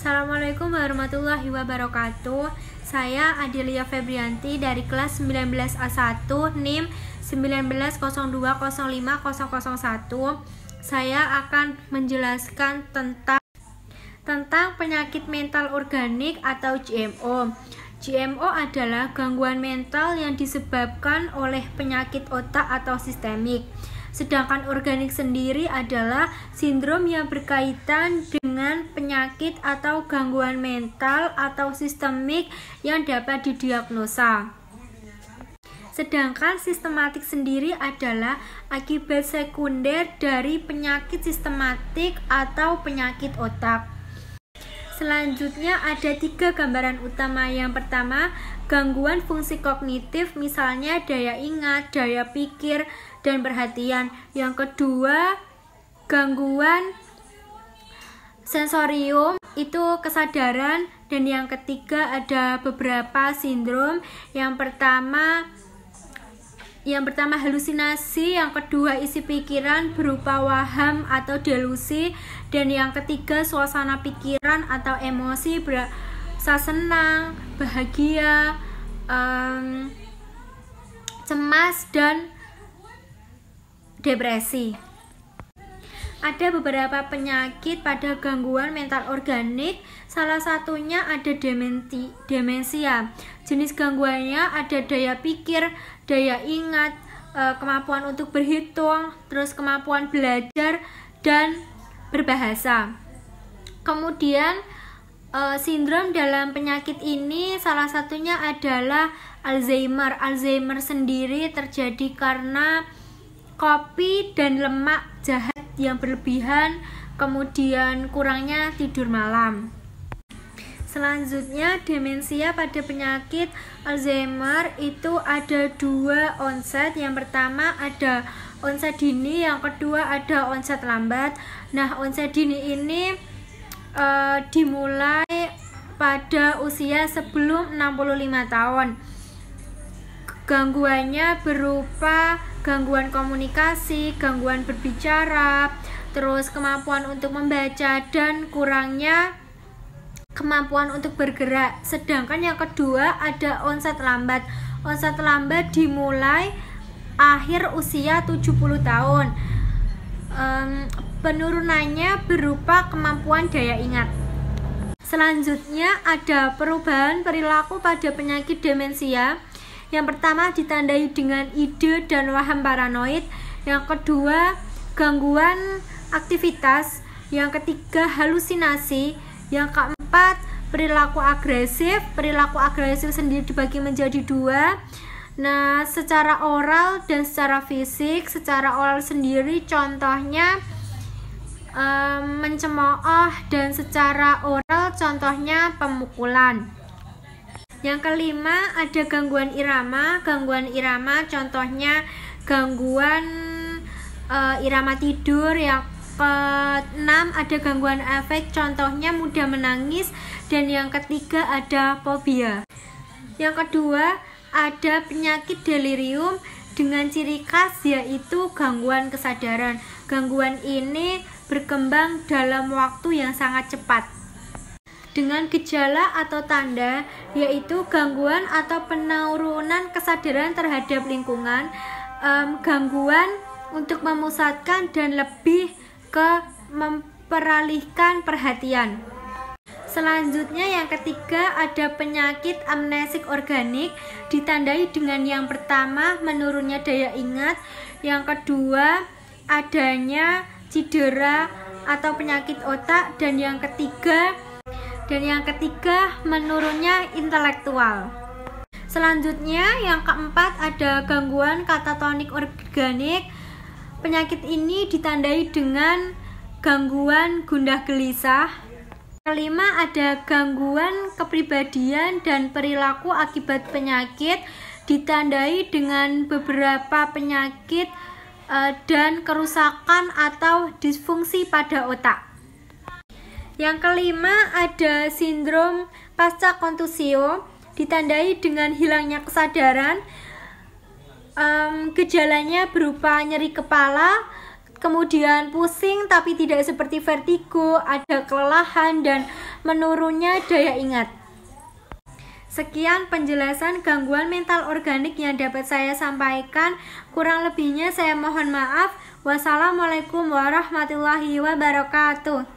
Assalamualaikum warahmatullahi wabarakatuh. Saya Adelia Febrianti dari kelas 19A1 NIM 1902050001. Saya akan menjelaskan tentang penyakit mental organik atau GMO. GMO adalah gangguan mental yang disebabkan oleh penyakit otak atau sistemik. Sedangkan organik sendiri adalah sindrom yang berkaitan dengan penyakit atau gangguan mental atau sistemik yang dapat didiagnosa. Sedangkan sistematik sendiri adalah akibat sekunder dari penyakit sistematik atau penyakit otak. Selanjutnya ada 3 gambaran utama. Yang pertama, gangguan fungsi kognitif, misalnya daya ingat, daya pikir, dan perhatian. Yang kedua, gangguan sensorium, itu kesadaran. Dan yang ketiga ada beberapa sindrom. Yang pertama halusinasi, yang kedua isi pikiran berupa waham atau delusi, dan yang ketiga suasana pikiran atau emosi berasa senang, bahagia, cemas, dan depresi. Ada beberapa penyakit pada gangguan mental organik, salah satunya ada demensia. Jenis gangguannya ada daya pikir, daya ingat, kemampuan untuk berhitung, terus kemampuan belajar, dan berbahasa. Kemudian sindrom dalam penyakit ini salah satunya adalah Alzheimer. Alzheimer sendiri terjadi karena kopi dan lemak jahat yang berlebihan, kemudian kurangnya tidur malam. Selanjutnya demensia. Pada penyakit Alzheimer itu ada 2 onset. Yang pertama ada onset dini, yang kedua ada onset lambat. Nah, onset dini ini dimulai pada usia sebelum 65 tahun. Gangguannya berupa gangguan komunikasi, gangguan berbicara, terus kemampuan untuk membaca, dan kurangnya kemampuan untuk bergerak. Sedangkan yang kedua ada onset lambat. Onset lambat dimulai akhir usia 70 tahun. Penurunannya berupa kemampuan daya ingat. Selanjutnya ada perubahan perilaku pada penyakit demensia. Yang pertama ditandai dengan ide dan waham paranoid. Yang kedua gangguan aktivitas. Yang ketiga halusinasi. Yang keempat perilaku agresif. Perilaku agresif sendiri dibagi menjadi 2. Nah, secara oral dan secara fisik. Secara oral sendiri contohnya mencemooh, dan secara oral contohnya pemukulan. Yang kelima ada gangguan irama. Gangguan irama contohnya gangguan irama tidur. Yang keenam ada gangguan efek, contohnya mudah menangis. Dan yang ketiga ada fobia. Yang kedua ada penyakit delirium dengan ciri khas yaitu gangguan kesadaran. Gangguan ini berkembang dalam waktu yang sangat cepat dengan gejala atau tanda yaitu gangguan atau penurunan kesadaran terhadap lingkungan, gangguan untuk memusatkan dan lebih ke memperalihkan perhatian. Selanjutnya yang ketiga ada penyakit amnesik organik, ditandai dengan yang pertama menurunnya daya ingat, yang kedua adanya cedera atau penyakit otak, dan yang ketiga menurunnya intelektual. Selanjutnya yang keempat ada gangguan katatonik organik. Penyakit ini ditandai dengan gangguan gundah gelisah. Kelima ada gangguan kepribadian dan perilaku akibat penyakit, ditandai dengan beberapa penyakit dan kerusakan atau disfungsi pada otak. Yang kelima ada sindrom pasca kontusio, ditandai dengan hilangnya kesadaran. Gejalanya berupa nyeri kepala, kemudian pusing tapi tidak seperti vertigo, ada kelelahan dan menurunnya daya ingat. Sekian penjelasan gangguan mental organik yang dapat saya sampaikan. Kurang lebihnya saya mohon maaf. Wassalamualaikum warahmatullahi wabarakatuh.